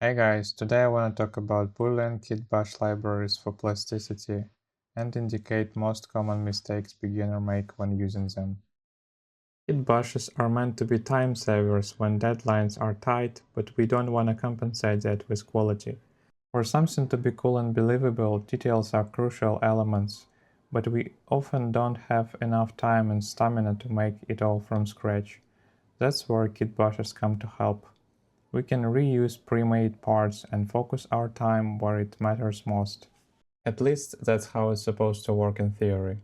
Hey guys, today I want to talk about Boolean kitbash libraries for plasticity and indicate most common mistakes beginners make when using them. Kitbashes are meant to be time savers when deadlines are tight, but we don't want to compensate that with quality. For something to be cool and believable, details are crucial elements, but we often don't have enough time and stamina to make it all from scratch. That's where kitbashes come to help. We can reuse pre-made parts and focus our time where it matters most. At least that's how it's supposed to work in theory.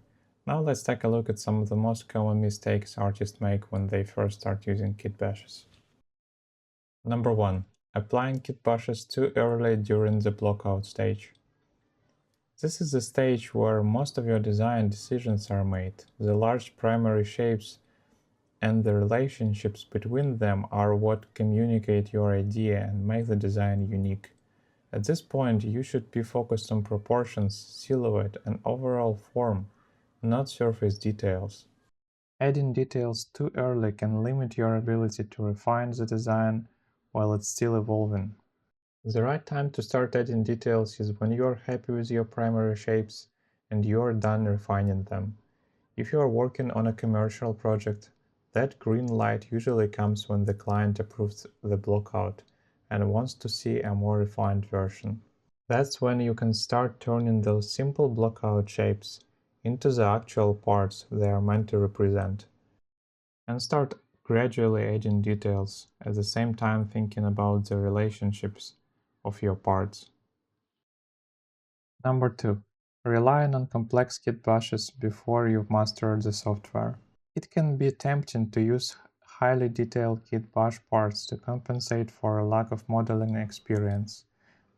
Now let's take a look at some of the most common mistakes artists make when they first start using kitbashes. Number 1. Applying kitbashes too early during the blockout stage. This is the stage where most of your design decisions are made. The large primary shapes and the relationships between them are what communicate your idea and make the design unique. At this point, you should be focused on proportions, silhouette, and overall form, not surface details. Adding details too early can limit your ability to refine the design while it's still evolving. The right time to start adding details is when you're happy with your primary shapes and you're done refining them. If you are working on a commercial project, that green light usually comes when the client approves the blockout and wants to see a more refined version. That's when you can start turning those simple blockout shapes into the actual parts they are meant to represent, and start gradually adding details, at the same time thinking about the relationships of your parts. Number 2. Relying on complex kit bashes before you've mastered the software. It can be tempting to use highly detailed kit bash parts to compensate for a lack of modeling experience,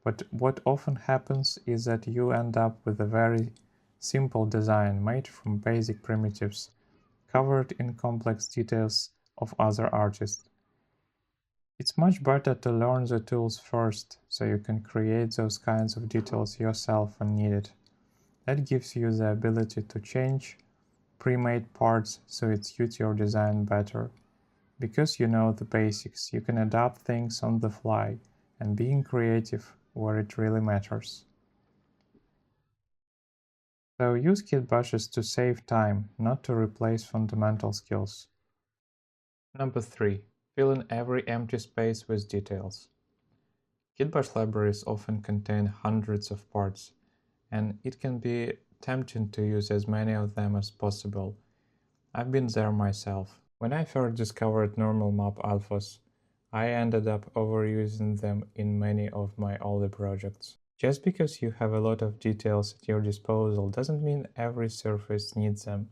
but what often happens is that you end up with a very simple design made from basic primitives, covered in complex details of other artists. It's much better to learn the tools first, so you can create those kinds of details yourself when needed. That gives you the ability to change pre-made parts so it suits your design better. Because you know the basics, you can adapt things on the fly and being creative where it really matters. So use kitbashes to save time, not to replace fundamental skills. Number 3. Fill in every empty space with details. Kitbash libraries often contain hundreds of parts, and it can be tempting to use as many of them as possible. I've been there myself. When I first discovered normal map alphas, I ended up overusing them in many of my older projects. Just because you have a lot of details at your disposal doesn't mean every surface needs them.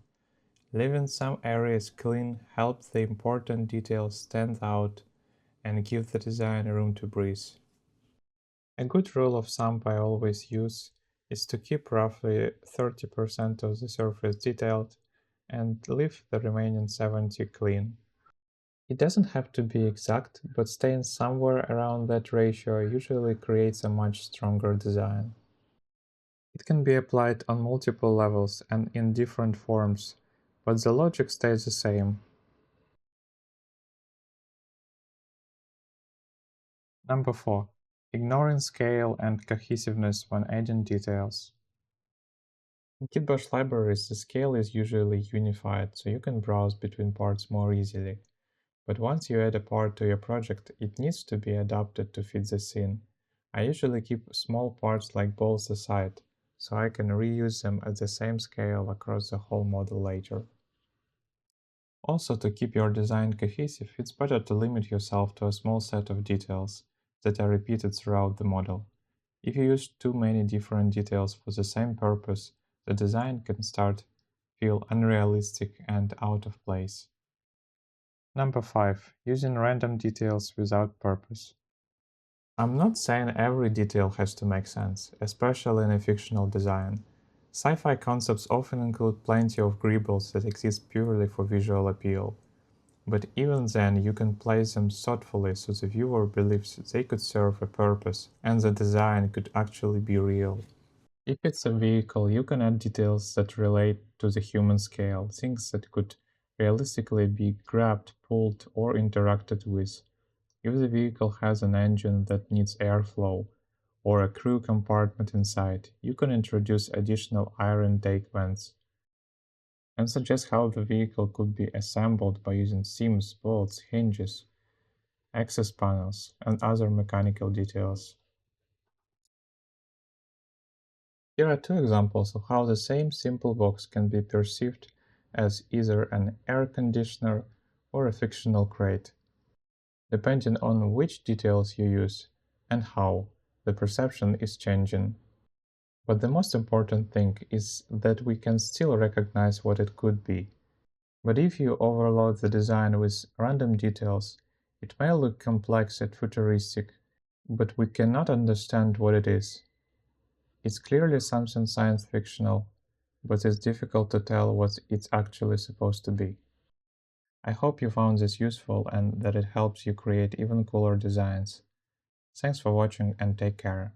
Leaving some areas clean helps the important details stand out and give the design room to breathe. A good rule of thumb I always use is to keep roughly 30% of the surface detailed and leave the remaining 70 clean. It doesn't have to be exact, but staying somewhere around that ratio usually creates a much stronger design. It can be applied on multiple levels and in different forms, but the logic stays the same. Number 4. Ignoring scale and cohesiveness when adding details. In kitbash libraries, the scale is usually unified, so you can browse between parts more easily. But once you add a part to your project, it needs to be adapted to fit the scene. I usually keep small parts like balls aside, so I can reuse them at the same scale across the whole model later. Also, to keep your design cohesive, it's better to limit yourself to a small set of details that are repeated throughout the model. If you use too many different details for the same purpose, the design can start feel unrealistic and out of place. Number 5. Using random details without purpose. I'm not saying every detail has to make sense, especially in a fictional design. Sci-fi concepts often include plenty of greebles that exist purely for visual appeal. But even then, you can place them thoughtfully so the viewer believes they could serve a purpose and the design could actually be real. If it's a vehicle, you can add details that relate to the human scale, things that could realistically be grabbed, pulled, or interacted with. If the vehicle has an engine that needs airflow, or a crew compartment inside, you can introduce additional air intake vents and suggest how the vehicle could be assembled by using seams, bolts, hinges, access panels, and other mechanical details. Here are two examples of how the same simple box can be perceived as either an air conditioner or a fictional crate, depending on which details you use and how the perception is changing. But the most important thing is that we can still recognize what it could be. But if you overload the design with random details, it may look complex and futuristic, but we cannot understand what it is. It's clearly something science fictional, but it's difficult to tell what it's actually supposed to be. I hope you found this useful and that it helps you create even cooler designs. Thanks for watching and take care.